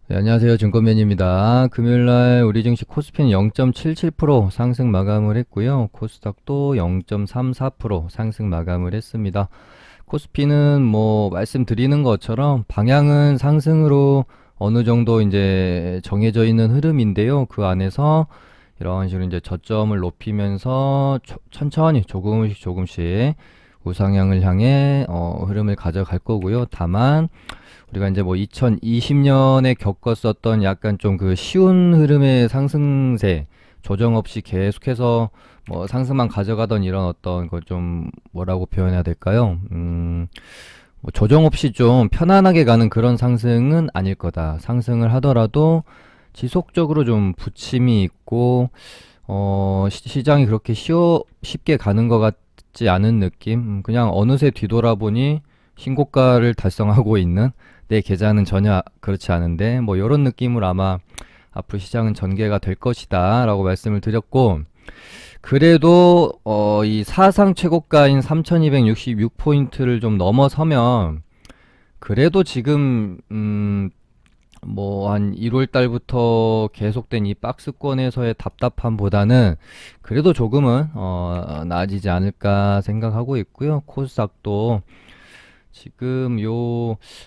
네, 안녕하세요. 증권맨입니다. 금요일날 우리 증시 코스피는 0.77% 상승 마감을 했고요. 코스닥도 0.34% 상승 마감을 했습니다. 코스피는 뭐 말씀드리는 것처럼 방향은 상승으로 어느 정도 이제 정해져 있는 흐름인데요. 그 안에서 이런 식으로 이제 저점을 높이면서 천천히 조금씩 우상향을 향해 흐름을 가져갈 거고요. 다만 우리가 이제 뭐 2020년에 겪었었던 약간 좀 그 쉬운 흐름의 상승세 조정 없이 계속해서 뭐 상승만 가져가던 이런 어떤 걸 좀 뭐라고 표현해야 될까요? 뭐 조정 없이 좀 편안하게 가는 그런 상승은 아닐 거다. 상승을 하더라도 지속적으로 좀 부침이 있고 시장이 그렇게 쉽게 가는 것 같지 않은 느낌. 그냥 어느새 뒤돌아보니 신고가를 달성하고 있는 내 계좌는 전혀 그렇지 않은데 뭐 이런 느낌으로 아마 앞으로 시장은 전개가 될 것이다 라고 말씀을 드렸고, 그래도 이 사상 최고가인 3266포인트를 좀 넘어서면 그래도 지금 뭐 한 1월 달부터 계속된 이 박스권에서의 답답함보다는 그래도 조금은 나아지지 않을까 생각하고 있고요. 코스닥도 지금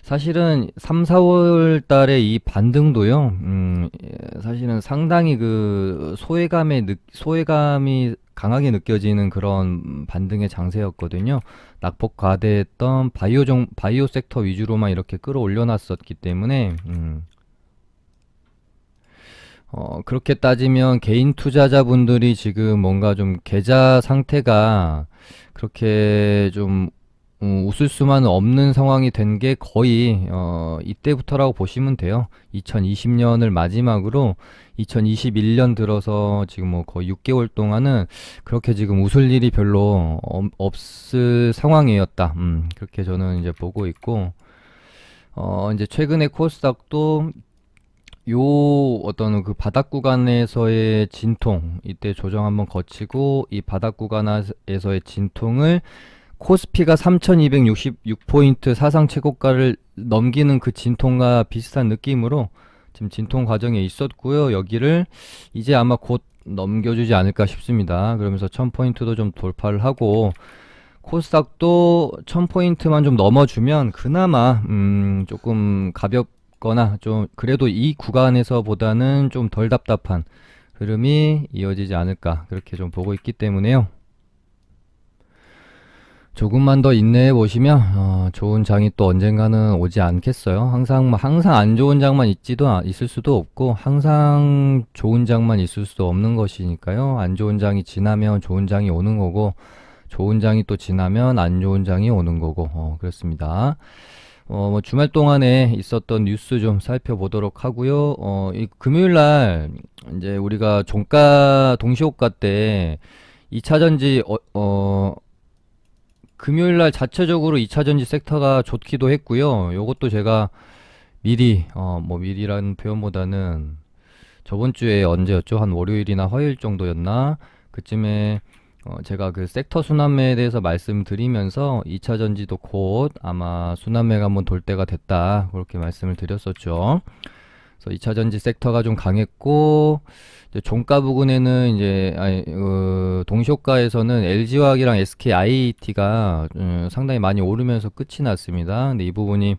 사실은 3, 4월 달에 이 반등도요, 사실은 상당히 그 소외감이 강하게 느껴지는 그런 반등의 장세였거든요. 낙폭 과대했던 바이오 섹터 위주로만 이렇게 끌어올려 놨었기 때문에, 그렇게 따지면 개인 투자자분들이 지금 뭔가 좀 계좌 상태가 그렇게 좀 웃을 수만 없는 상황이 된 게 거의 이때부터라고 보시면 돼요. 2020년을 마지막으로 2021년 들어서 지금 뭐 거의 6개월 동안은 그렇게 지금 웃을 일이 별로 없을 상황이었다. 그렇게 저는 이제 보고 있고, 이제 최근에 코스닥도 요 어떤 그 바닥 구간에서의 진통, 이때 조정 한번 거치고 이 바닥 구간에서의 진통을 코스피가 3266포인트 사상 최고가를 넘기는 그 진통과 비슷한 느낌으로 지금 진통 과정에 있었고요. 여기를 이제 아마 곧 넘겨주지 않을까 싶습니다. 그러면서 1000포인트도 좀 돌파를 하고, 코스닥도 1000포인트만 좀 넘어주면 그나마 조금 가볍거나 좀 그래도 이 구간에서보다는 좀 덜 답답한 흐름이 이어지지 않을까 그렇게 좀 보고 있기 때문에요. 조금만 더 인내해 보시면 좋은 장이 또 언젠가는 오지 않겠어요. 항상 안 좋은 장만 있을 수도 없고 항상 좋은 장만 있을 수도 없는 것이니까요. 안 좋은 장이 지나면 좋은 장이 오는 거고, 좋은 장이 또 지나면 안 좋은 장이 오는 거고, 그렇습니다. 뭐 주말 동안에 있었던 뉴스 좀 살펴보도록 하고요. 이 금요일 날 이제 우리가 종가 동시호가 때 2차전지 금요일 날 자체적으로 2차전지 섹터가 좋기도 했고요. 요것도 제가 미리 뭐 미리라는 표현보다는 저번 주에 언제였죠? 한 월요일이나 화요일 정도였나? 그쯤에 제가 그 섹터 순환매에 대해서 말씀드리면서 2차 전지도 곧 아마 순환매가 한번 돌 때가 됐다, 그렇게 말씀을 드렸었죠. 그래서 2차 전지 섹터가 좀 강했고, 이제 종가 부근에는 이제 동시호가에서는 LG화학이랑 SKIT가 상당히 많이 오르면서 끝이 났습니다. 근데 이 부분이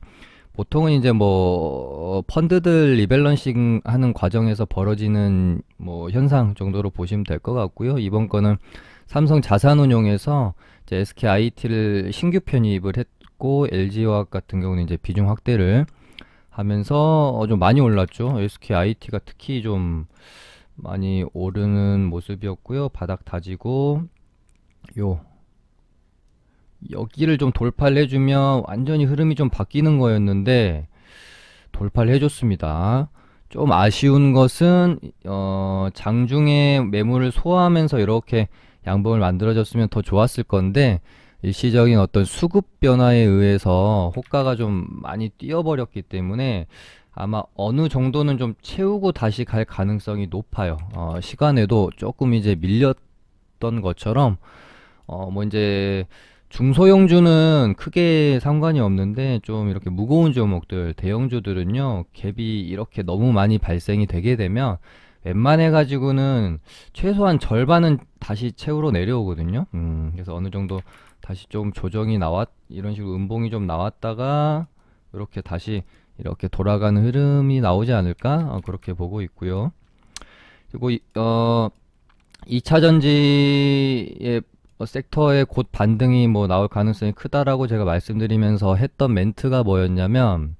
보통은 이제 뭐 펀드들 리밸런싱 하는 과정에서 벌어지는 뭐 현상 정도로 보시면 될 것 같고요. 이번 거는 삼성 자산운용에서 이제 SKIT를 신규 편입을 했고, LG화학 같은 경우는 이제 비중 확대를 하면서 좀 많이 올랐죠. SKIT가 특히 좀 많이 오르는 모습이었고요. 바닥 다지고 요 여기를 좀 돌파를 해주면 완전히 흐름이 좀 바뀌는 거였는데 돌파를 해줬습니다. 좀 아쉬운 것은 장중에 매물을 소화하면서 이렇게 양봉을 만들어졌으면 더 좋았을 건데, 일시적인 어떤 수급 변화에 의해서 호가가 좀 많이 뛰어버렸기 때문에 아마 어느 정도는 좀 채우고 다시 갈 가능성이 높아요. 시간에도 조금 이제 밀렸던 것처럼 뭐 이제 중소형주는 크게 상관이 없는데 좀 이렇게 무거운 종목들, 대형주들은요, 갭이 이렇게 너무 많이 발생이 되게 되면 웬만해 가지고는 최소한 절반은 다시 채우러 내려오거든요. 그래서 어느 정도 다시 좀 조정이 이런 식으로 음봉이 좀 나왔다가 이렇게 다시 이렇게 돌아가는 흐름이 나오지 않을까? 그렇게 보고 있고요. 그리고 2차 전지의 섹터의 곧 반등이 뭐 나올 가능성이 크다라고 제가 말씀드리면서 했던 멘트가 뭐였냐면,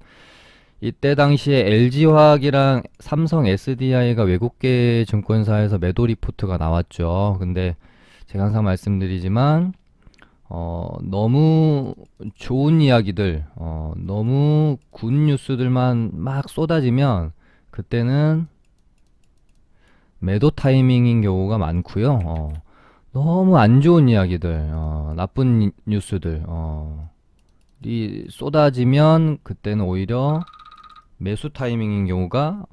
이때 당시에 LG화학이랑 삼성 SDI가 외국계 증권사에서 매도 리포트가 나왔죠. 근데 제가 항상 말씀드리지만 너무 좋은 이야기들, 너무 굿 뉴스들만 막 쏟아지면 그때는 매도 타이밍인 경우가 많고요. 너무 안 좋은 이야기들, 나쁜 뉴스들, 이 쏟아지면 그때는 오히려 매수 타이밍인 경우가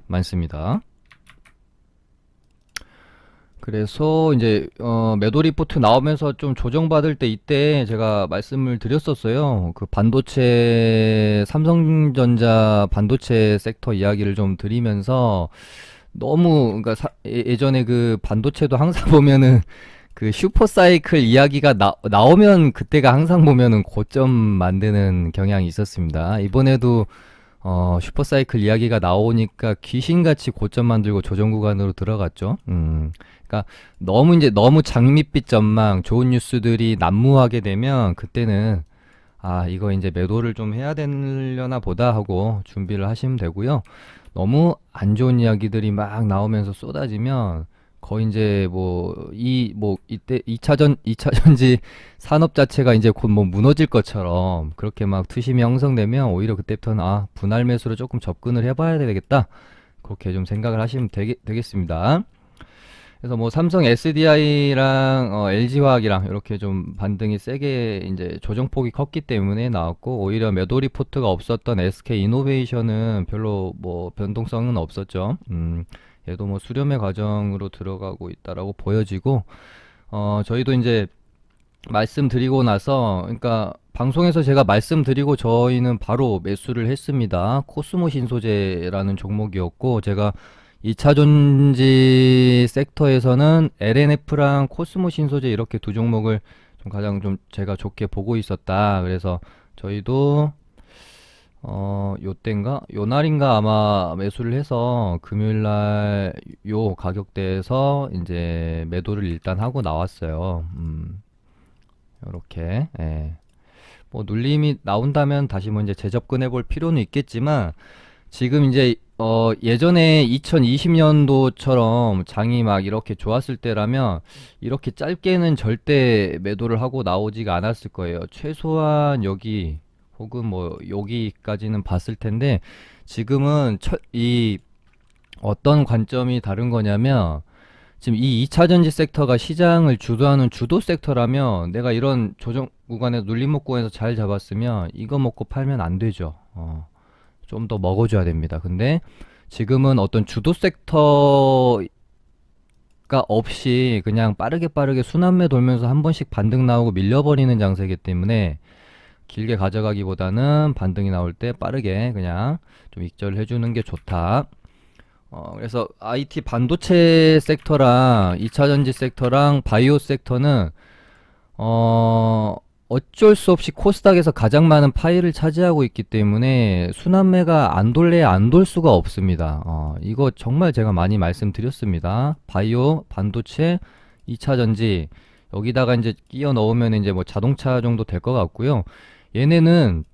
많습니다. 그래서 이제 매도 리포트 나오면서 좀 조정받을 때 이때 제가 말씀을 드렸었어요. 그 반도체 삼성전자 반도체 섹터 이야기를 좀 드리면서 너무 그러니까 예전에 그 반도체도 항상 보면은 그 슈퍼사이클 이야기가 나오면 그때가 항상 보면은 고점 만드는 경향이 있었습니다. 이번에도 슈퍼사이클 이야기가 나오니까 귀신같이 고점 만들고 조정 구간으로 들어갔죠. 그러니까 너무 장밋빛 전망, 좋은 뉴스들이 난무하게 되면 그때는 이거 이제 매도를 좀 해야 되려나 보다 하고 준비를 하시면 되고요. 너무 안 좋은 이야기들이 막 나오면서 쏟아지면 거의 이제 이때 2차 전지 산업 자체가 이제 곧 뭐 무너질 것처럼 그렇게 막 투심이 형성되면 오히려 그때부터는 분할 매수로 조금 접근을 해봐야 되겠다. 그렇게 좀 생각을 하시면 되겠습니다. 그래서 뭐 삼성 SDI랑 LG화학이랑 이렇게 좀 반등이 세게 이제 조정폭이 컸기 때문에 나왔고, 오히려 매도 리포트가 없었던 SK이노베이션은 별로 뭐 변동성은 없었죠. 얘도 뭐 수렴의 과정으로 들어가고 있다라고 보여지고, 저희도 이제 말씀드리고 나서, 그러니까 방송에서 제가 말씀드리고 저희는 바로 매수를 했습니다. 코스모 신소재라는 종목이었고, 제가 2차 전지 섹터에서는 LNF랑 코스모 신소재 이렇게 두 종목을 좀 가장 좀 제가 좋게 보고 있었다. 그래서 저희도 요땐가 요날인가 아마 매수를 해서 금요일날 요 가격대에서 이제 매도를 일단 하고 나왔어요. 요렇게 뭐 눌림이 나온다면 다시 뭐 이제 재접근해 볼 필요는 있겠지만, 지금 이제 예전에 2020년도처럼 장이 막 이렇게 좋았을 때라면 이렇게 짧게는 절대 매도를 하고 나오지가 않았을 거예요. 최소한 여기 혹은 뭐 여기까지는 봤을 텐데, 지금은 이 어떤 관점이 다른 거냐면, 지금 이 2차 전지 섹터가 시장을 주도하는 주도 섹터라면 내가 이런 조정 구간에서 눌림목 구간에서 잘 잡았으면 이거 먹고 팔면 안 되죠. 좀 더 먹어줘야 됩니다. 근데 지금은 어떤 주도 섹터가 없이 그냥 빠르게 순환매 돌면서 한 번씩 반등 나오고 밀려버리는 장세이기 때문에 길게 가져가기보다는 반등이 나올 때 빠르게 그냥 좀 익절을 해주는 게 좋다. 그래서 IT 반도체 섹터랑 2차 전지 섹터랑 바이오 섹터는 어쩔 수 없이 코스닥에서 가장 많은 파일을 차지하고 있기 때문에 순환매가 안 돌래야 안 돌 수가 없습니다. 이거 정말 제가 많이 말씀드렸습니다. 바이오, 반도체, 2차 전지 여기다가 이제 끼워 넣으면 이제 뭐 자동차 정도 될 것 같고요. 얘네는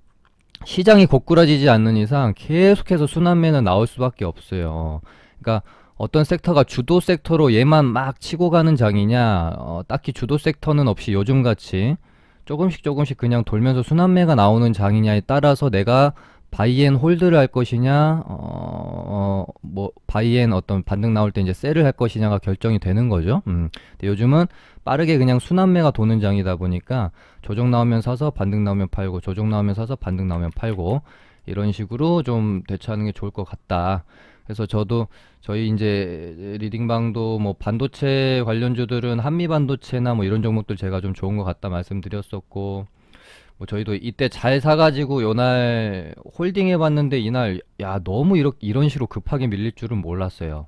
시장이 고꾸라지지 않는 이상 계속해서 순환매는 나올 수밖에 없어요. 그러니까 어떤 섹터가 주도 섹터로 얘만 막 치고 가는 장이냐, 딱히 주도 섹터는 없이 요즘같이 조금씩 그냥 돌면서 순환매가 나오는 장이냐에 따라서 내가 바이앤 홀드를 할 것이냐, 뭐 바이앤 어떤 반등 나올 때 이제 셀을 할 것이냐가 결정이 되는 거죠. 근데 요즘은 빠르게 그냥 순환매가 도는 장이다 보니까 조정 나오면 사서 반등 나오면 팔고, 조정 나오면 사서 반등 나오면 팔고, 이런 식으로 좀 대처하는 게 좋을 것 같다. 그래서 저도 저희 이제 리딩방도 뭐 반도체 관련주들은 한미 반도체나 뭐 이런 종목들 제가 좀 좋은 것 같다 말씀드렸었고, 뭐 저희도 이때 잘 사가지고 요날 홀딩 해봤는데 이날 야 너무 이런 식으로 급하게 밀릴 줄은 몰랐어요.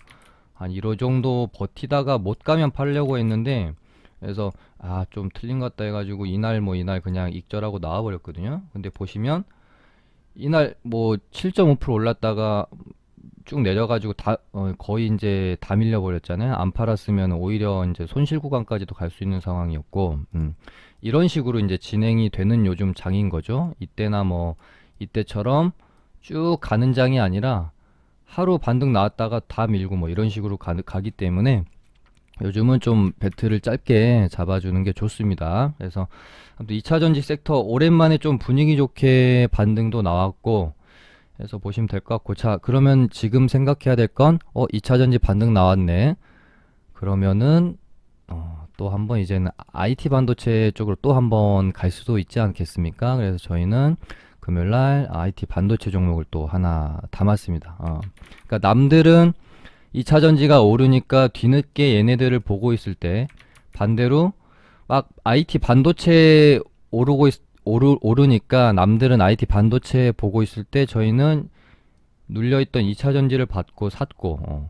한 1호 정도 버티다가 못 가면 팔려고 했는데, 그래서 아 좀 틀린 것 같다 해가지고 이날 그냥 익절하고 나와버렸거든요. 근데 보시면 이날 뭐 7.5% 올랐다가 쭉 내려가지고 거의 이제 다 밀려버렸잖아요. 안 팔았으면 오히려 이제 손실 구간까지도 갈 수 있는 상황이었고, 이런 식으로 이제 진행이 되는 요즘 장인 거죠. 이때나 뭐 이때처럼 쭉 가는 장이 아니라 하루 반등 나왔다가 다 밀고 뭐 이런 식으로 가기 때문에 요즘은 좀 배트를 짧게 잡아주는 게 좋습니다. 그래서 아무튼 2차 전지 섹터 오랜만에 좀 분위기 좋게 반등도 나왔고, 그래서 보시면 될 것 같고, 자 그러면 지금 생각해야 될 건 2차 전지 반등 나왔네. 그러면은 또 한번 이제는 IT 반도체 쪽으로 또 한번 갈 수도 있지 않겠습니까? 그래서 저희는 금요일날 IT 반도체 종목을 또 하나 담았습니다. 그러니까 남들은 2차 전지가 오르니까 뒤늦게 얘네들을 보고 있을 때, 반대로 막 IT 반도체 오르니까 남들은 IT 반도체 보고 있을 때 저희는 눌려있던 2차 전지를 받고 샀고,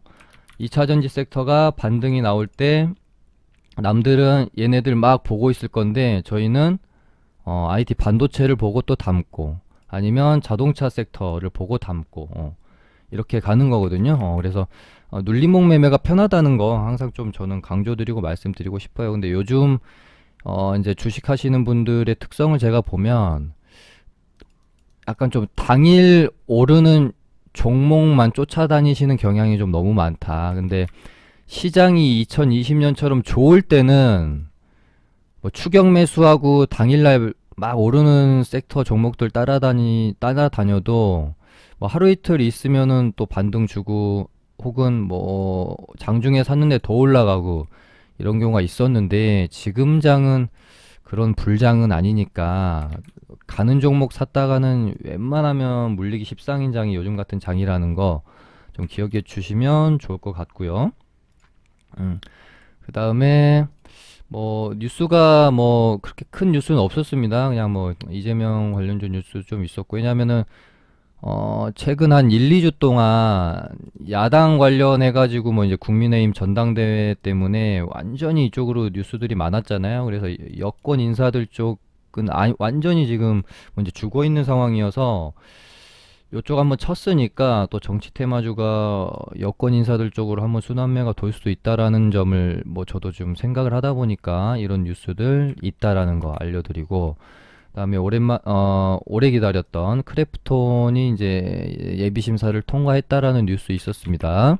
2차 전지 섹터가 반등이 나올 때 남들은 얘네들 막 보고 있을 건데 저희는 IT 반도체를 보고 또 담고, 아니면 자동차 섹터를 보고 담고, 이렇게 가는 거거든요. 그래서 눌림목 매매가 편하다는 거 항상 좀 저는 강조드리고 말씀드리고 싶어요. 근데 요즘 이제 주식 하시는 분들의 특성을 제가 보면 약간 좀 당일 오르는 종목만 쫓아다니시는 경향이 좀 너무 많다. 근데 시장이 2020년처럼 좋을 때는 뭐 추격 매수하고 당일날 막 오르는 섹터 종목들 따라다녀도 뭐 하루 이틀 있으면은 또 반등 주고, 혹은 뭐 장중에 샀는데 더 올라가고 이런 경우가 있었는데, 지금 장은 그런 불장은 아니니까 가는 종목 샀다가는 웬만하면 물리기 십상인 장이 요즘 같은 장이라는 거 좀 기억해 주시면 좋을 것 같고요. 그 다음에 뭐 뉴스가 뭐 그렇게 큰 뉴스는 없었습니다. 그냥 뭐 이재명 관련주 뉴스 좀 있었고, 왜냐면은 최근 한 1, 2주 동안 야당 관련해 가지고 뭐 이제 국민의힘 전당대회 때문에 완전히 이쪽으로 뉴스들이 많았잖아요. 그래서 여권 인사들 쪽은 완전히 지금 뭐 이제 죽어 있는 상황이어서 요쪽 한번 쳤으니까 또 정치 테마주가 여권 인사들 쪽으로 한번 순환매가 돌 수도 있다라는 점을 뭐 저도 좀 생각을 하다 보니까 이런 뉴스들 있다라는 거 알려드리고, 그다음에 오래 기다렸던 크래프톤이 이제 예비 심사를 통과했다라는 뉴스 있었습니다.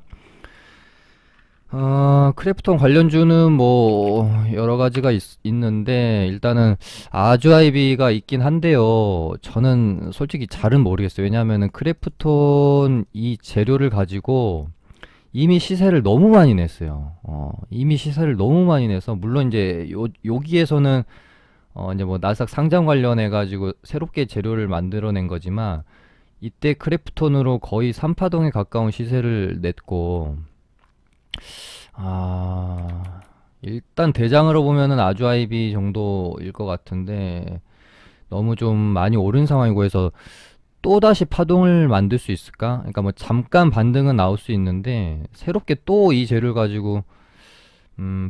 크래프톤 관련주는 뭐 여러 가지가 있는데, 일단은 아주아이비가 있긴 한데요. 저는 솔직히 잘은 모르겠어요. 왜냐하면은 크래프톤 이 재료를 가지고 이미 시세를 너무 많이 냈어요. 이미 시세를 너무 많이 내서, 물론 이제 여기에서는 이제 뭐 나스닥 상장 관련해 가지고 새롭게 재료를 만들어낸 거지만, 이때 크래프톤으로 거의 3파동에 가까운 시세를 냈고, 일단 대장으로 보면은 아주아이비 정도일 것 같은데 너무 좀 많이 오른 상황이고 해서 또다시 파동을 만들 수 있을까? 그러니까 뭐 잠깐 반등은 나올 수 있는데 새롭게 또 이 재료를 가지고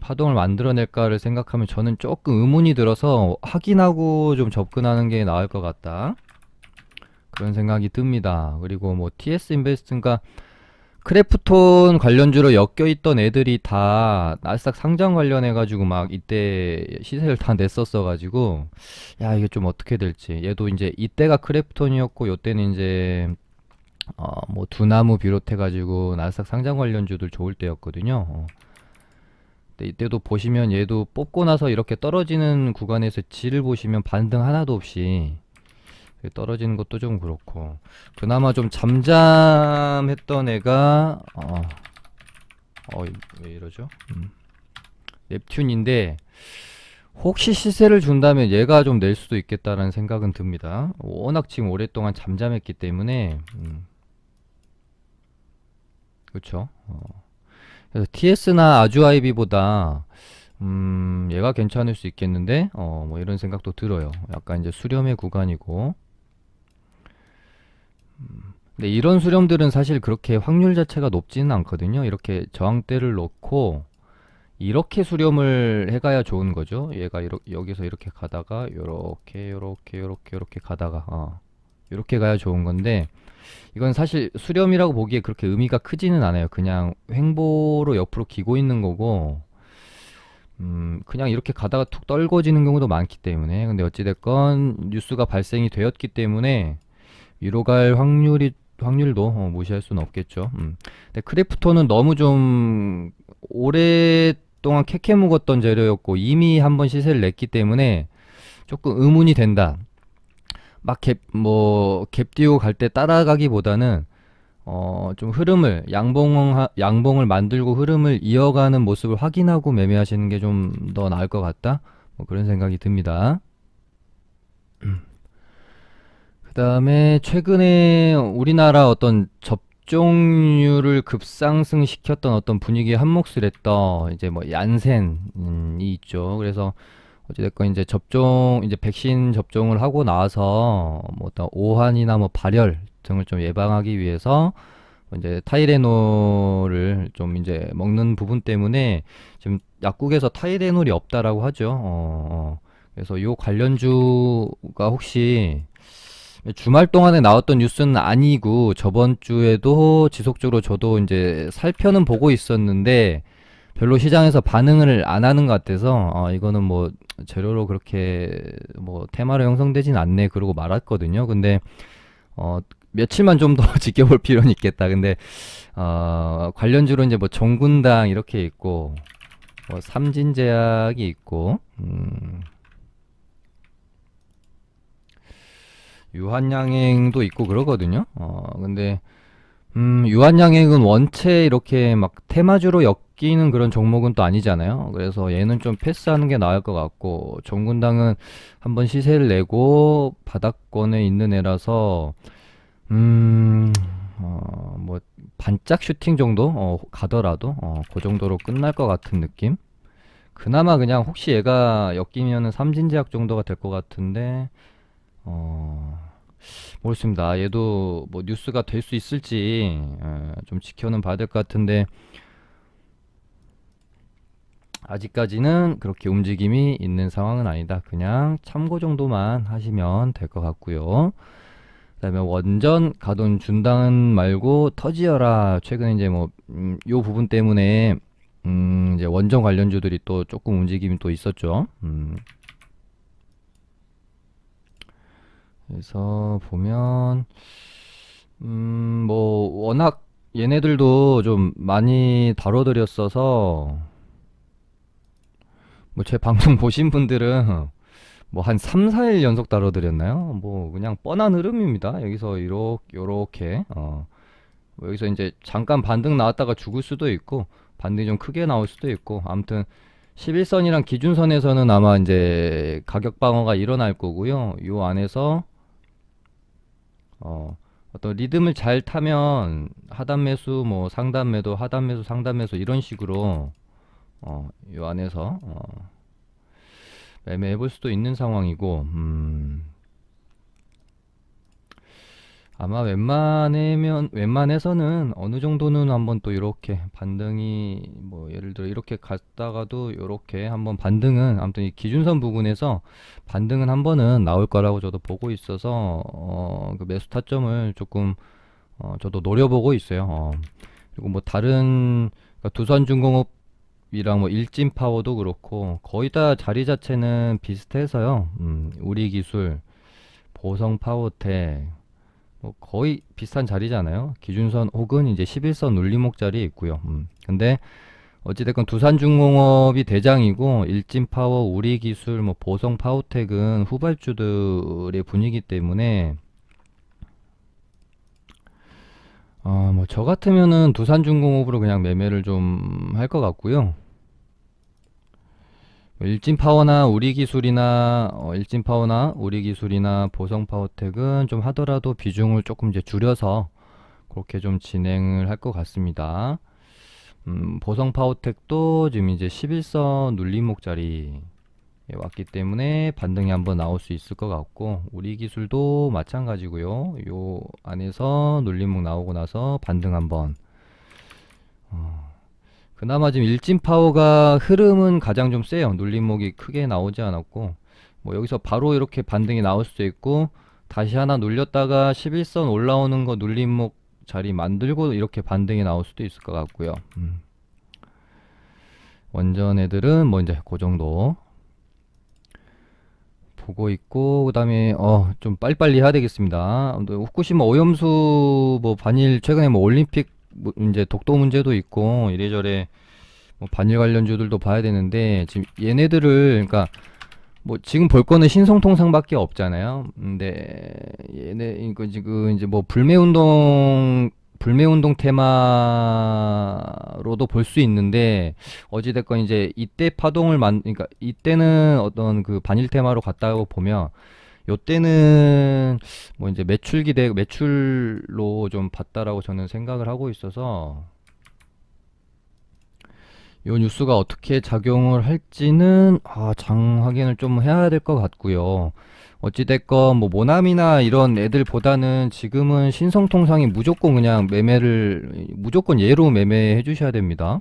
파동을 만들어낼까를 생각하면 저는 조금 의문이 들어서 확인하고 좀 접근하는 게 나을 것 같다, 그런 생각이 듭니다. 그리고 뭐 TS 인베스트가 크래프톤 관련주로 엮여있던 애들이 다 나스닥 상장 관련해가지고 막 이때 시세를 다 냈었어가지고, 야 이게 좀 어떻게 될지. 얘도 이제 이때가 크래프톤이었고 요때는 이제 뭐 두나무 비롯해가지고 나스닥 상장 관련주들 좋을 때였거든요. 근데 이때도 보시면 얘도 뽑고 나서 이렇게 떨어지는 구간에서 질을 보시면 반등 하나도 없이 떨어지는 것도 좀 그렇고, 그나마 좀 잠잠했던 애가 왜 이러죠? 넵튠인데, 혹시 시세를 준다면 얘가 좀 낼 수도 있겠다라는 생각은 듭니다. 워낙 지금 오랫동안 잠잠했기 때문에. 그쵸? 그래서 TS나 아주아이비보다 얘가 괜찮을 수 있겠는데 뭐 이런 생각도 들어요. 약간 이제 수렴의 구간이고. 근데 이런 수렴들은 사실 그렇게 확률 자체가 높지는 않거든요. 이렇게 저항대를 놓고 이렇게 수렴을 해가야 좋은 거죠. 얘가 여기서 이렇게 가다가 요렇게 가다가 이렇게 가야 좋은 건데, 이건 사실 수렴이라고 보기에 그렇게 의미가 크지는 않아요. 그냥 횡보로 옆으로 기고 있는 거고, 그냥 이렇게 가다가 툭 떨궈지는 경우도 많기 때문에. 근데 어찌됐건 뉴스가 발생이 되었기 때문에 위로 갈 확률도 무시할 수는 없겠죠. 근데 크래프톤은 너무 좀 오랫동안 캐캐 묵었던 재료였고 이미 한번 시세를 냈기 때문에 조금 의문이 된다. 막 갭 띄우고 갈 때 따라가기보다는 좀 흐름을 양봉을 만들고 흐름을 이어가는 모습을 확인하고 매매하시는 게 좀 더 나을 것 같다. 뭐 그런 생각이 듭니다. 그 다음에 최근에 우리나라 어떤 접종률을 급상승시켰던 어떤 분위기에 한몫을 했던 이제 뭐 얀센이 있죠. 그래서 어찌됐건 이제 이제 백신 접종을 하고 나서 뭐 어떤 오한이나 뭐 발열 등을 좀 예방하기 위해서 이제 타이레놀을 좀 이제 먹는 부분 때문에 지금 약국에서 타이레놀이 없다라고 하죠. 그래서 요 관련주가 혹시 주말 동안에 나왔던 뉴스는 아니고 저번 주에도 지속적으로 저도 이제 살펴는 보고 있었는데 별로 시장에서 반응을 안 하는 것 같아서 이거는 뭐 재료로 그렇게 뭐 테마로 형성되진 않네 그러고 말았거든요. 근데 어 며칠만 좀 더 지켜볼 필요는 있겠다. 근데 관련주로 이제 뭐 종군당 이렇게 있고 뭐 삼진제약이 있고 유한양행도 있고 그러거든요. 근데 유한양행은 원체 이렇게 막 테마주로 엮이는 그런 종목은 또 아니잖아요. 그래서 얘는 좀 패스하는 게 나을 것 같고, 종군당은 한번 시세를 내고 바닥권에 있는 애라서 뭐 반짝 슈팅 정도 가더라도 그 정도로 끝날 것 같은 느낌. 그나마 그냥 혹시 얘가 엮이면은 삼진제약 정도가 될 것 같은데 어 모르겠습니다. 얘도 뭐 뉴스가 될 수 있을지 좀 지켜는 봐야 될 것 같은데 아직까지는 그렇게 움직임이 있는 상황은 아니다. 그냥 참고 정도만 하시면 될 것 같고요. 그다음에 원전 가돈 준당 말고 터지어라. 최근에 이제 뭐 요 부분 때문에 이제 원전 관련주들이 또 조금 움직임이 또 있었죠. 그래서 보면 뭐 워낙 얘네들도 좀 많이 다뤄드렸어서 뭐 제 방송 보신 분들은 뭐 한 3, 4일 연속 다뤄드렸나요? 뭐 그냥 뻔한 흐름입니다. 여기서 요렇게 뭐 여기서 이제 잠깐 반등 나왔다가 죽을 수도 있고 반등이 좀 크게 나올 수도 있고 아무튼 11선이랑 기준선에서는 아마 이제 가격 방어가 일어날 거고요. 요 안에서 어떤 리듬을 잘 타면 하단 매수 뭐 상단 매도 하단 매수 상단 매수 이런 식으로 요 안에서 매매해 볼 수도 있는 상황이고 아마 웬만해서는 어느 정도는 한번 또 이렇게 반등이 뭐 예를 들어 이렇게 갔다가도 이렇게 한번 반등은 아무튼 이 기준선 부근에서 반등은 한 번은 나올 거라고 저도 보고 있어서 그 매수 타점을 조금 저도 노려보고 있어요. 그리고 뭐 다른 그러니까 두산중공업이랑 뭐 일진파워도 그렇고 거의 다 자리 자체는 비슷해서요. 우리기술, 보성파워텍 뭐 거의 비슷한 자리잖아요. 기준선 혹은 이제 11선 눌림목 자리에 있고요. 근데 어찌됐건 두산중공업이 대장이고 일진파워, 우리기술, 뭐 보성파워텍은 후발주들의 분위기 때문에 뭐 저 같으면은 두산중공업으로 그냥 매매를 좀 할 것 같고요. 일진파워나 우리기술이나 보성파워텍은 좀 하더라도 비중을 조금 이제 줄여서 그렇게 좀 진행을 할 것 같습니다. 보성 파워텍도 지금 이제 11선 눌림목짜리 왔기 때문에 반등이 한번 나올 수 있을 것 같고, 우리 기술도 마찬가지고요. 요 안에서 눌림목 나오고 나서 반등 한번. 그나마 지금 일진 파워가 흐름은 가장 좀 세요. 눌림목이 크게 나오지 않았고, 뭐 여기서 바로 이렇게 반등이 나올 수도 있고, 다시 하나 눌렸다가 11선 올라오는 거 눌림목 자리 만들고 이렇게 반등이 나올 수도 있을 것 같고요. 원전 애들은 뭐 이제 그 정도 보고 있고, 그 다음에 좀 빨리빨리 해야 되겠습니다. 후쿠시마 오염수 뭐 반일 최근에 뭐 올림픽 뭐 이제 독도 문제도 있고 이래저래 뭐 반일 관련주들도 봐야 되는데, 지금 얘네들을 그러니까 뭐 지금 볼 거는 신성통상밖에 없잖아요. 근데 얘네 이거 지금 이제 뭐 불매운동 테마로도 볼 수 있는데, 어찌됐건 이제 이때 그러니까 이때는 어떤 그 반일 테마로 갔다고 보면, 요때는 뭐 이제 매출로 좀 봤다라고 저는 생각을 하고 있어서, 요 뉴스가 어떻게 작용을 할지는 장 확인을 좀 해야 될 것 같고요. 어찌됐건 뭐 모나미나 이런 애들보다는 지금은 신성통상이 무조건 그냥 무조건 예로 매매해 주셔야 됩니다.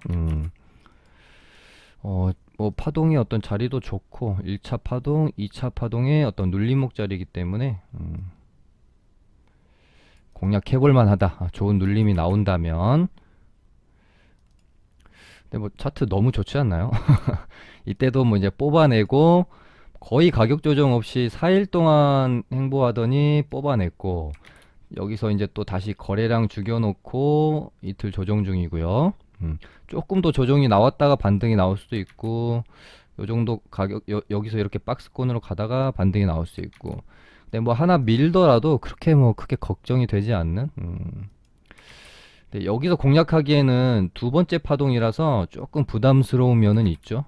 뭐 파동의 어떤 자리도 좋고 1차 파동, 2차 파동의 어떤 눌림목 자리이기 때문에 공략해 볼 만하다. 좋은 눌림이 나온다면. 근데 뭐 차트 너무 좋지 않나요? 이때도 뭐 이제 뽑아내고 거의 가격 조정 없이 4일 동안 행보하더니 뽑아냈고, 여기서 이제 또 다시 거래량 죽여놓고 이틀 조정 중이고요. 조금 더 조정이 나왔다가 반등이 나올 수도 있고, 요 정도 가격 여기서 이렇게 박스권으로 가다가 반등이 나올 수 있고. 근데 뭐 하나 밀더라도 그렇게 뭐 크게 걱정이 되지 않는. 네, 여기서 공략하기에는 두 번째 파동이라서 조금 부담스러운 면은 있죠.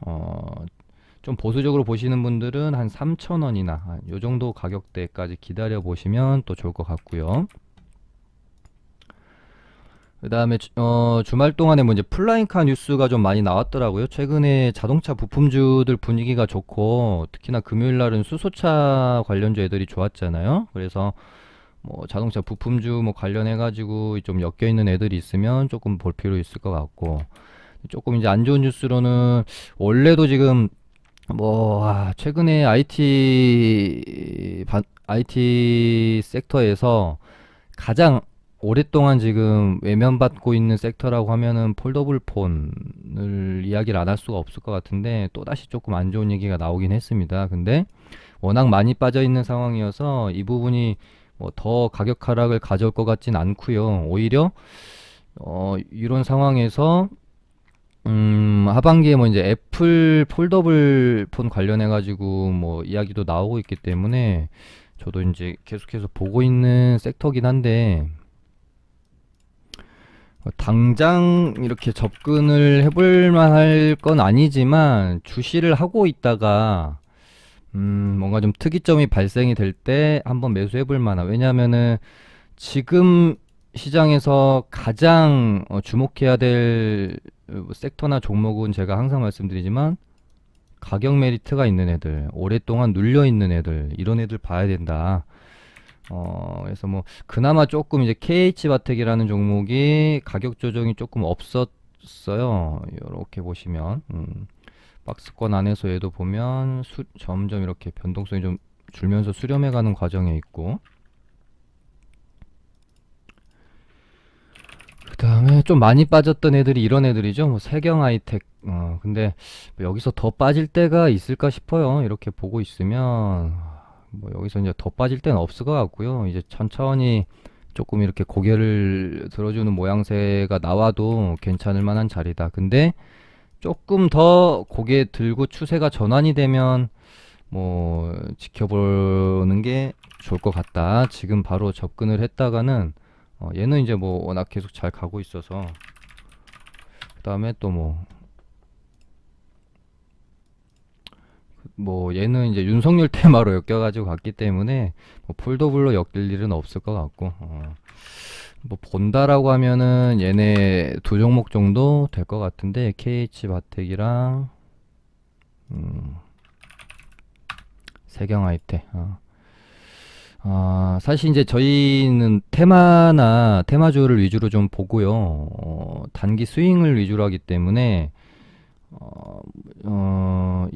좀 보수적으로 보시는 분들은 한 3,000원이나 요 정도 가격대까지 기다려 보시면 또 좋을 것 같고요. 그 다음에 주말 동안에 뭐 이제 플라잉카 뉴스가 좀 많이 나왔더라고요. 최근에 자동차 부품주들 분위기가 좋고, 특히나 금요일 날은 수소차 관련주 애들이 좋았잖아요. 그래서 뭐 자동차 부품주 뭐 관련해 가지고 좀 엮여 있는 애들이 있으면 조금 볼 필요 있을 것 같고, 조금 이제 안 좋은 뉴스로는 원래도 지금 뭐 최근에 IT 섹터에서 가장 오랫동안 지금 외면받고 있는 섹터라고 하면은 폴더블 폰을 이야기를 안 할 수가 없을 것 같은데, 또다시 조금 안 좋은 얘기가 나오긴 했습니다. 근데 워낙 많이 빠져 있는 상황이어서 이 부분이 뭐 더 가격 하락을 가져올 것 같진 않고요. 오히려 이런 상황에서 하반기에 뭐 이제 애플 폴더블 폰 관련해 가지고 뭐 이야기도 나오고 있기 때문에, 저도 이제 계속해서 보고 있는 섹터긴 한데, 당장 이렇게 접근을 해볼 만할 건 아니지만 주시를 하고 있다가 뭔가 좀 특이점이 발생이 될 때 한번 매수해 볼 만한. 왜냐하면은 지금 시장에서 가장 주목해야 될 섹터나 종목은 제가 항상 말씀드리지만 가격 메리트가 있는 애들, 오랫동안 눌려 있는 애들, 이런 애들 봐야 된다. 그래서 뭐 그나마 조금 이제 KH바텍이라는 종목이 가격 조정이 조금 없었어요. 이렇게 보시면 박스권 안에서 얘도 보면 점점 이렇게 변동성이 좀 줄면서 수렴해가는 과정에 있고, 그 다음에 좀 많이 빠졌던 애들이 이런 애들이죠. 뭐 세경 하이텍. 근데 뭐 여기서 더 빠질 때가 있을까 싶어요. 이렇게 보고 있으면 뭐 여기서 이제 더 빠질 때는 없을 것 같고요. 이제 천천히 조금 이렇게 고개를 들어주는 모양새가 나와도 괜찮을 만한 자리다. 근데 조금 더 고개 들고 추세가 전환이 되면 뭐 지켜보는 게 좋을 것 같다. 지금 바로 접근을 했다가는 얘는 이제 뭐 워낙 계속 잘 가고 있어서, 그 다음에 또 뭐 얘는 이제 윤석열 테마로 엮여가지고 갔기 때문에 뭐 폴더블로 엮일 일은 없을 것 같고, 뭐 본다라고 하면은 얘네 두 종목 정도 될 것 같은데, KH바텍이랑 세경하이텍. 사실 이제 저희는 테마나 테마주를 위주로 좀 보고요. 단기 스윙을 위주로 하기 때문에 어, 어,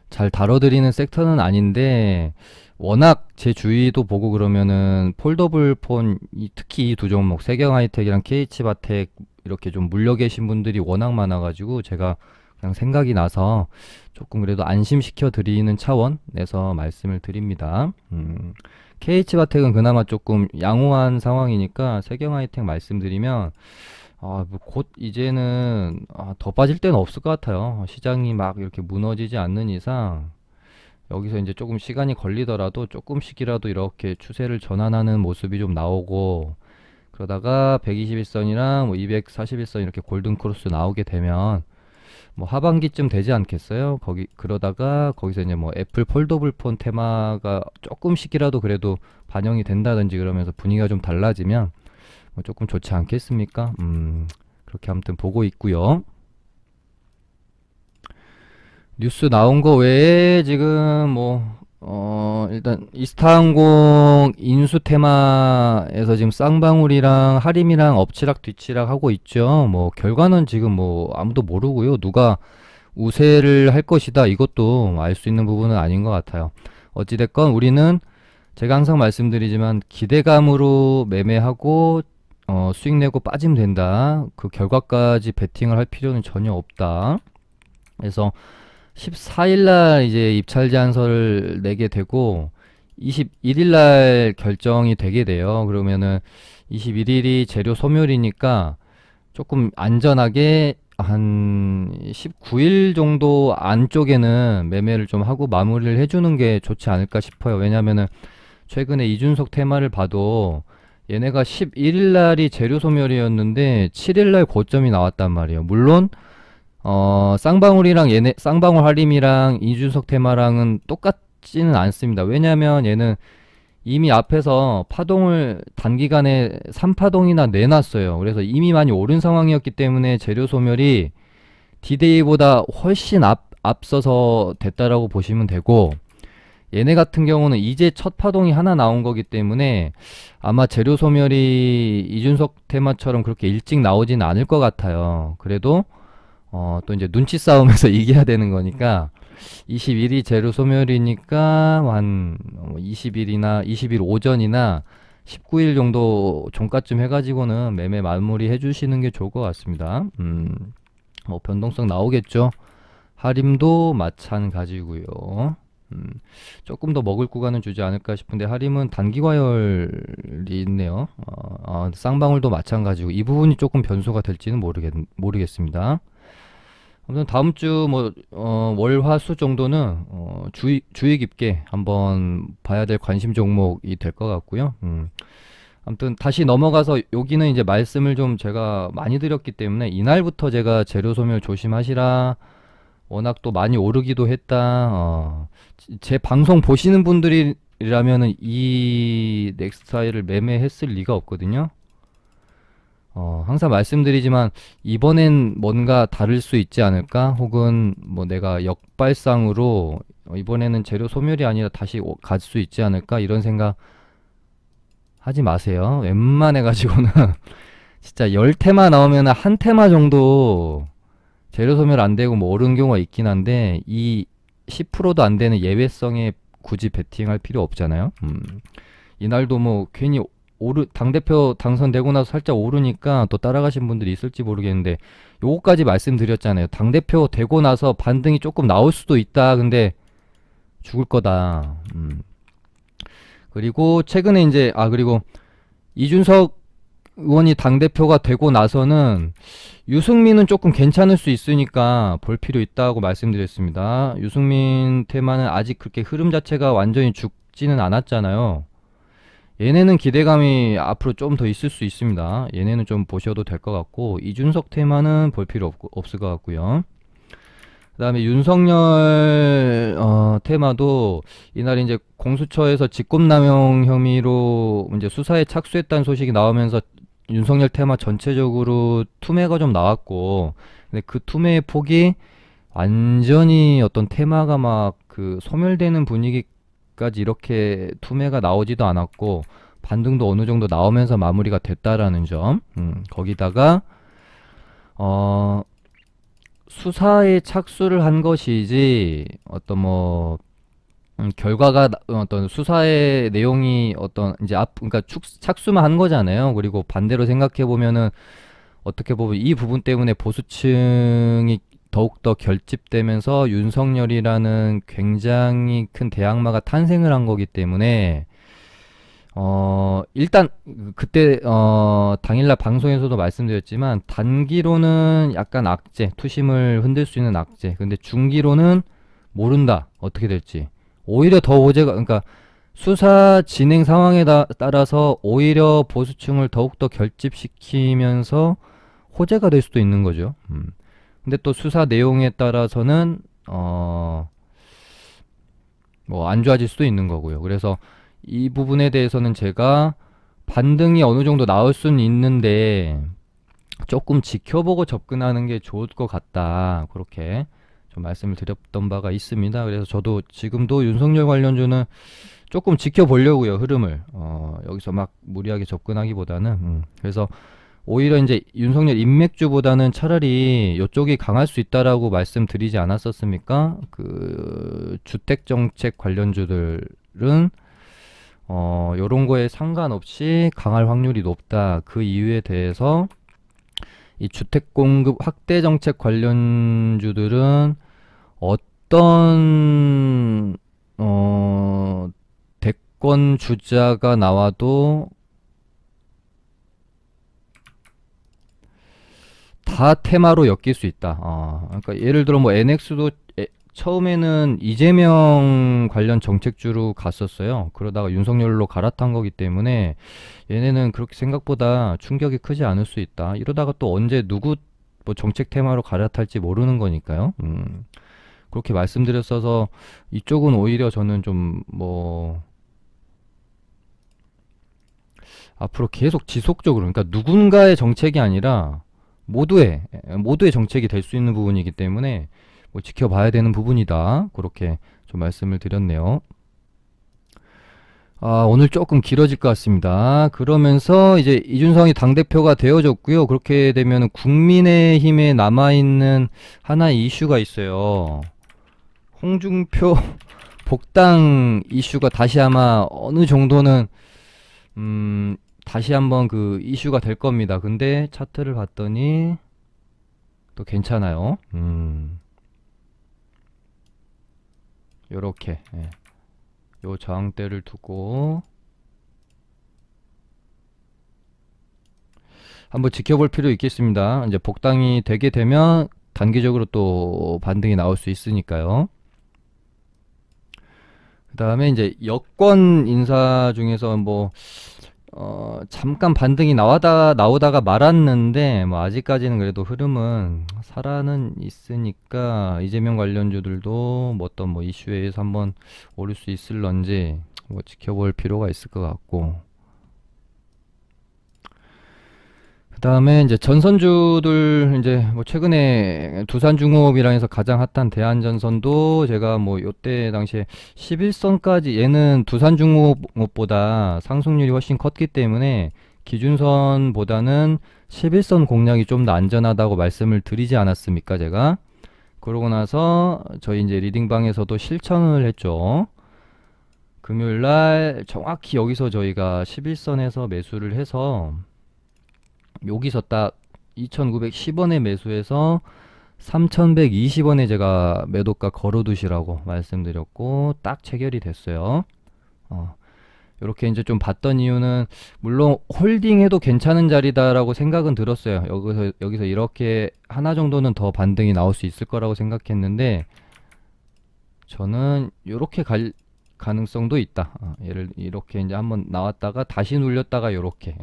잘 다뤄드리는 섹터는 아닌데, 워낙 제 주위도 보고 그러면은 폴더블 폰, 특히 이 두 종목 세경하이텍이랑 KH바텍 이렇게 좀 물려 계신 분들이 워낙 많아가지고 제가 그냥 생각이 나서 조금 그래도 안심시켜 드리는 차원에서 말씀을 드립니다. KH바텍은 그나마 조금 양호한 상황이니까 세경하이텍 말씀드리면, 뭐곧 이제는 더 빠질 데는 없을 것 같아요. 시장이 막 이렇게 무너지지 않는 이상 여기서 이제 조금 시간이 걸리더라도 조금씩이라도 이렇게 추세를 전환하는 모습이 좀 나오고, 그러다가 121선이랑 뭐 241선 이렇게 골든 크로스 나오게 되면 뭐 하반기쯤 되지 않겠어요? 그러다가 거기서 이제 뭐 애플 폴더블 폰 테마가 조금씩이라도 그래도 반영이 된다든지 그러면서 분위기가 좀 달라지면 뭐 조금 좋지 않겠습니까? 그렇게 아무튼 보고 있고요. 뉴스 나온 거 외에 지금 일단 이스타항공 인수 테마에서 지금 쌍방울이랑 하림이랑 엎치락 뒤치락 하고 있죠. 뭐 결과는 지금 뭐 아무도 모르고요. 누가 우세를 할 것이다, 이것도 알 수 있는 부분은 아닌 것 같아요. 어찌됐건 우리는 제가 항상 말씀드리지만 기대감으로 매매하고 수익 내고 빠지면 된다. 그 결과까지 베팅을 할 필요는 전혀 없다. 그래서 14일날 이제 입찰 제안서를 내게 되고 21일날 결정이 되게 돼요. 그러면은 21일이 재료 소멸이니까 조금 안전하게 한 19일 정도 안쪽에는 매매를 좀 하고 마무리를 해주는 게 좋지 않을까 싶어요. 왜냐면은 최근에 이준석 테마를 봐도 얘네가 11일날이 재료 소멸이었는데 7일날 고점이 나왔단 말이에요. 물론 쌍방울이랑 쌍방울 하림이랑 이준석 테마랑은 똑같지는 않습니다. 왜냐면 얘는 이미 앞에서 파동을 단기간에 3파동이나 내놨어요. 그래서 이미 많이 오른 상황이었기 때문에 재료 소멸이 디데이보다 훨씬 앞서서 됐다라고 보시면 되고, 얘네 같은 경우는 이제 첫 파동이 하나 나온 거기 때문에 아마 재료 소멸이 이준석 테마처럼 그렇게 일찍 나오지는 않을 것 같아요. 그래도 또 이제 눈치 싸움에서 이겨야 되는 거니까 21이 재료 소멸이니까 한 20일이나 20일 오전이나 19일 정도 종가쯤 해가지고는 매매 마무리 해주시는 게 좋을 것 같습니다. 변동성 나오겠죠. 하림도 마찬가지고요. 조금 더 먹을 구간은 주지 않을까 싶은데 하림은 단기 과열이 있네요. 쌍방울도 마찬가지고 이 부분이 조금 변수가 될지는 모르겠습니다. 아무튼 다음 주 월, 화, 수 정도는 주의 깊게 한번 봐야 될 관심 종목이 될 것 같고요. 아무튼 다시 넘어가서 여기는 이제 말씀을 좀 제가 많이 드렸기 때문에 이날부터 제가 재료 소멸 조심하시라, 워낙 또 많이 오르기도 했다. 제 방송 보시는 분들이라면은 이 넥스타일을 매매했을 리가 없거든요. 항상 말씀드리지만 이번엔 뭔가 다를 수 있지 않을까? 혹은 뭐 내가 역발상으로 이번에는 재료 소멸이 아니라 다시 갈 수 있지 않을까? 이런 생각 하지 마세요. 웬만해 가지고는 진짜 10테마 나오면 한 테마 정도 재료 소멸 안 되고 뭐 오른 경우가 있긴 한데, 이 10%도 안 되는 예외성에 굳이 베팅할 필요 없잖아요. 이날도 뭐 괜히 당대표 당선되고 나서 살짝 오르니까 또 따라가신 분들이 있을지 모르겠는데, 요거까지 말씀드렸잖아요. 당대표 되고 나서 반등이 조금 나올 수도 있다. 근데 죽을 거다. 그리고 최근에 이제 그리고 이준석 의원이 당대표가 되고 나서는 유승민은 조금 괜찮을 수 있으니까 볼 필요 있다고 말씀드렸습니다. 유승민 테마는 아직 그렇게 흐름 자체가 완전히 죽지는 않았잖아요. 얘네는 기대감이 앞으로 좀 더 있을 수 있습니다. 얘네는 좀 보셔도 될 것 같고, 이준석 테마는 볼 필요 없을 것 같고요. 그 그다음에 윤석열 테마도 이날 이제 공수처에서 직권남용 혐의로 이제 수사에 착수했다는 소식이 나오면서 윤석열 테마 전체적으로 투매가 좀 나왔고, 근데 그 투매의 폭이 완전히 어떤 테마가 막 그 소멸되는 분위기까지 이렇게 투매가 나오지도 않았고, 반등도 어느 정도 나오면서 마무리가 됐다라는 점. 거기다가 어 수사에 착수를 한 것이지 어떤 뭐 결과가 어떤 수사의 내용이 어떤 이제 그러니까 착수만 한 거잖아요. 그리고 반대로 생각해 보면은 어떻게 보면 이 부분 때문에 보수층이 더욱더 결집되면서 윤석열이라는 굉장히 큰 대항마가 탄생을 한 거기 때문에 일단 그때 당일날 방송에서도 말씀드렸지만 단기로는 약간 악재, 투심을 흔들 수 있는 악재. 근데 중기로는 모른다. 어떻게 될지. 오히려 더 호재가 그러니까 수사 진행 상황에 따라서 오히려 보수층을 더욱더 결집시키면서 호재가 될 수도 있는 거죠. 근데 또 수사 내용에 따라서는 뭐 안 좋아질 수도 있는 거고요. 그래서 이 부분에 대해서는 제가 반등이 어느 정도 나올 수는 있는데 조금 지켜보고 접근하는 게 좋을 것 같다. 그렇게 좀 말씀을 드렸던 바가 있습니다. 그래서 저도 지금도 윤석열 관련주는 조금 지켜보려고요. 흐름을 여기서 막 무리하게 접근하기보다는 그래서 오히려 이제 윤석열 인맥주보다는 차라리 이쪽이 강할 수 있다라고 말씀드리지 않았었습니까? 그 주택정책 관련주들은 요런 거에 상관없이 강할 확률이 높다. 그 이유에 대해서 이 주택 공급 확대 정책 관련주들은 어떤 대권 주자가 나와도 다 테마로 엮일 수 있다. 그러니까 예를 들어 뭐 NX도 처음에는 이재명 관련 정책주로 갔었어요. 그러다가 윤석열로 갈아탄 거기 때문에 얘네는 그렇게 생각보다 충격이 크지 않을 수 있다. 이러다가 또 언제 누구 뭐 정책 테마로 갈아탈지 모르는 거니까요. 그렇게 말씀드렸어서 이쪽은 오히려 저는 좀 뭐 앞으로 계속 지속적으로 그러니까 누군가의 정책이 아니라 모두의 정책이 될 수 있는 부분이기 때문에 뭐 지켜봐야 되는 부분이다. 그렇게 좀 말씀을 드렸네요. 오늘 조금 길어질 것 같습니다. 그러면서 이제 이준성이 당대표가 되어졌고요. 그렇게 되면 국민의힘에 남아있는 하나의 이슈가 있어요. 홍준표 복당 이슈가 다시 아마 어느 정도는 다시 한번 그 이슈가 될 겁니다. 근데 차트를 봤더니 또 괜찮아요. 요렇게 요 저항대를 두고 한번 지켜볼 필요 있겠습니다. 이제 복당이 되게 되면 단기적으로 또 반등이 나올 수 있으니까요. 그 다음에 이제 여권 인사 중에서 뭐 잠깐 반등이 나오다가 말았는데 뭐 아직까지는 그래도 흐름은 살아는 있으니까 이재명 관련주들도 뭐 어떤 뭐 이슈에 의해서 한번 오를 수 있을런지 뭐 지켜볼 필요가 있을 것 같고, 그 다음에 이제 전선주들 이제 뭐 최근에 두산중공업이랑 해서 가장 핫한 대한전선도 제가 뭐 요때 당시에 11선까지 얘는 두산중공업보다 상승률이 훨씬 컸기 때문에 기준선보다는 11선 공략이 좀 더 안전하다고 말씀을 드리지 않았습니까 제가. 그러고 나서 저희 이제 리딩방에서도 실천을 했죠. 금요일날 정확히 여기서 저희가 11선에서 매수를 해서 여기서 딱 2,910원에 매수해서 3,120원에 제가 매도가 걸어두시라고 말씀드렸고 딱 체결이 됐어요. 이렇게 이제 좀 봤던 이유는 물론 홀딩해도 괜찮은 자리다라고 생각은 들었어요. 여기서 이렇게 하나 정도는 더 반등이 나올 수 있을 거라고 생각했는데 저는 이렇게 갈 가능성도 있다. 얘를 이렇게 이제 한번 나왔다가 다시 눌렸다가 이렇게.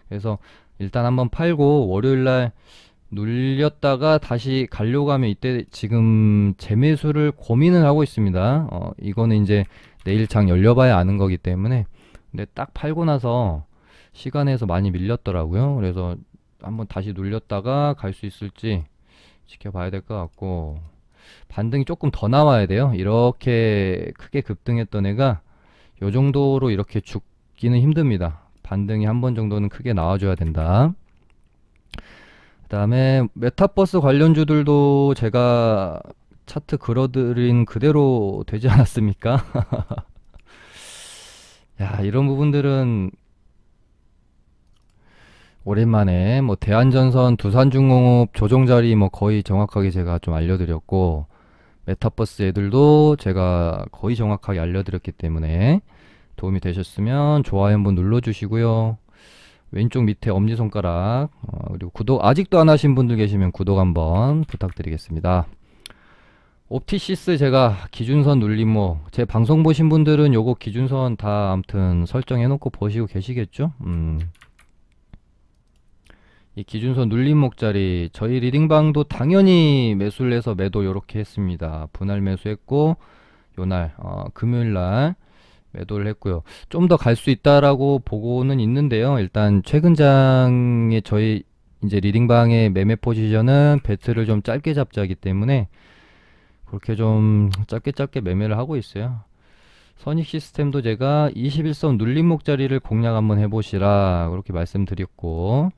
그래서 일단 한번 팔고 월요일날 눌렸다가 다시 가려고 하면 이때 지금 재매수를 고민을 하고 있습니다. 이거는 이제 내일 장 열려봐야 아는 거기 때문에. 근데 딱 팔고 나서 시간에서 많이 밀렸더라고요. 그래서 한번 다시 눌렸다가 갈 수 있을지 지켜봐야 될 것 같고, 반등이 조금 더 나와야 돼요. 이렇게 크게 급등했던 애가 요 정도로 이렇게 죽기는 힘듭니다. 반등이 한 번 정도는 크게 나와줘야 된다. 그 다음에 메타버스 관련주들도 제가 차트 그려드린 그대로 되지 않았습니까? 야, 이런 부분들은 오랜만에 뭐 대한전선, 두산중공업 조정자리 뭐 거의 정확하게 제가 좀 알려드렸고, 메타버스 애들도 제가 거의 정확하게 알려드렸기 때문에 도움이 되셨으면 좋아요 한번 눌러주시고요. 왼쪽 밑에 엄지손가락, 그리고 구독 아직도 안 하신 분들 계시면 구독 한번 부탁드리겠습니다. 옵티시스 제가 기준선 눌림목, 제 방송 보신 분들은 요거 기준선 다 아무튼 설정해 놓고 보시고 계시겠죠? 이 기준선 눌림목자리 저희 리딩방도 당연히 매수를 해서 매도 요렇게 했습니다. 분할 매수했고 요날 금요일날 매도를 했고요. 좀 더 갈 수 있다라고 보고는 있는데요. 일단 최근 장에 저희 이제 리딩방의 매매 포지션은 배트를 좀 짧게 잡자기 때문에 그렇게 좀 짧게 매매를 하고 있어요. 선익 시스템도 제가 21선 눌림목 자리를 공략 한번 해보시라 그렇게 말씀드렸고,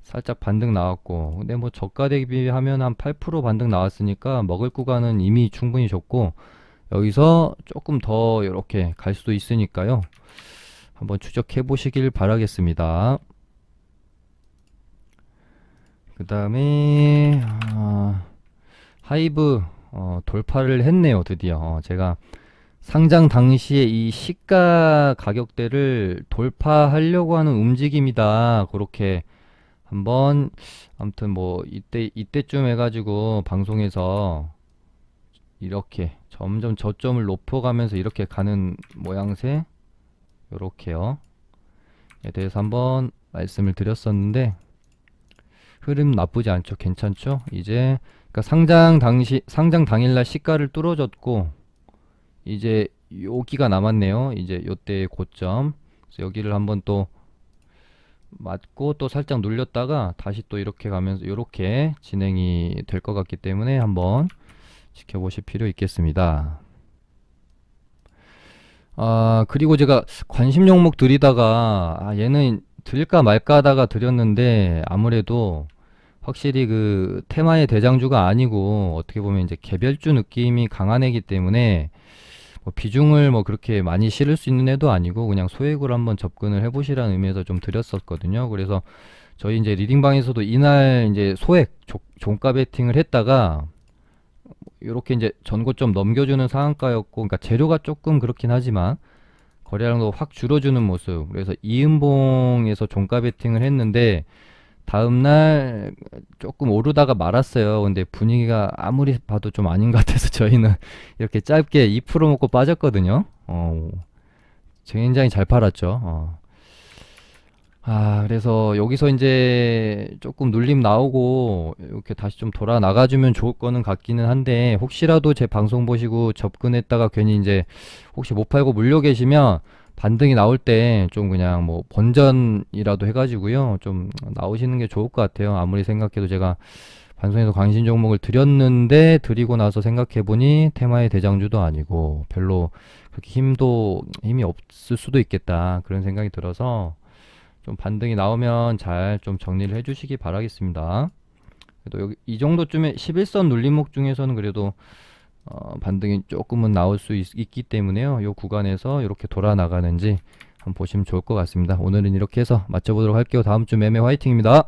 살짝 반등 나왔고, 근데 뭐 저가 대비하면 한 8% 반등 나왔으니까 먹을 구간은 이미 충분히 줬고, 여기서 조금 더 이렇게 갈 수도 있으니까요. 한번 추적해 보시길 바라겠습니다. 그 다음에 하이브 돌파를 했네요. 드디어 제가 상장 당시에 이 시가 가격대를 돌파하려고 하는 움직임이다, 그렇게 한번 아무튼 뭐 이때쯤 해가지고 방송에서 이렇게 점점 저점을 높여가면서 이렇게 가는 모양새, 요렇게요. 에 대해서 한번 말씀을 드렸었는데 흐름 나쁘지 않죠. 괜찮죠? 이제 그러니까 상장 당일날 시가를 뚫어줬고 이제 여기가 남았네요. 이제 요때의 고점. 그래서 여기를 한번 또 맞고 또 살짝 눌렸다가 다시 또 이렇게 가면서 이렇게 진행이 될 것 같기 때문에 한번 지켜보실 필요 있겠습니다. 그리고 제가 관심 종목 드리다가 얘는 드릴까 말까 하다가 드렸는데 아무래도 확실히 그 테마의 대장주가 아니고 어떻게 보면 이제 개별주 느낌이 강한 애기 때문에 뭐 비중을 뭐 그렇게 많이 실을 수 있는 애도 아니고 그냥 소액으로 한번 접근을 해보시라는 의미에서 좀 드렸었거든요. 그래서 저희 이제 리딩방에서도 이날 이제 소액 종가 베팅을 했다가 이렇게 이제 전고점 넘겨주는 상한가였고, 그러니까 재료가 조금 그렇긴 하지만 거래량도 확 줄어주는 모습. 그래서 이은봉에서 종가 베팅을 했는데 다음날 조금 오르다가 말았어요. 근데 분위기가 아무리 봐도 좀 아닌 것 같아서 저희는 이렇게 짧게 2% 먹고 빠졌거든요. 굉장히 잘 팔았죠. 그래서 여기서 이제 조금 눌림 나오고 이렇게 다시 좀 돌아 나가주면 좋을 거는 같기는 한데, 혹시라도 제 방송 보시고 접근했다가 괜히 이제 혹시 못 팔고 물려 계시면 반등이 나올 때 좀 그냥 뭐 번전이라도 해가지고요 좀 나오시는 게 좋을 것 같아요. 아무리 생각해도 제가 방송에서 관심 종목을 드렸는데 드리고 나서 생각해보니 테마의 대장주도 아니고 별로 그렇게 힘이 없을 수도 있겠다, 그런 생각이 들어서 좀 반등이 나오면 잘 좀 정리를 해주시기 바라겠습니다. 그래도 여기 이 정도쯤에 11선 눌림목 중에서는 그래도 반등이 조금은 나올 수 있기 때문에요. 이 구간에서 이렇게 돌아 나가는지 한번 보시면 좋을 것 같습니다. 오늘은 이렇게 해서 마쳐보도록 할게요. 다음 주 매매 화이팅입니다.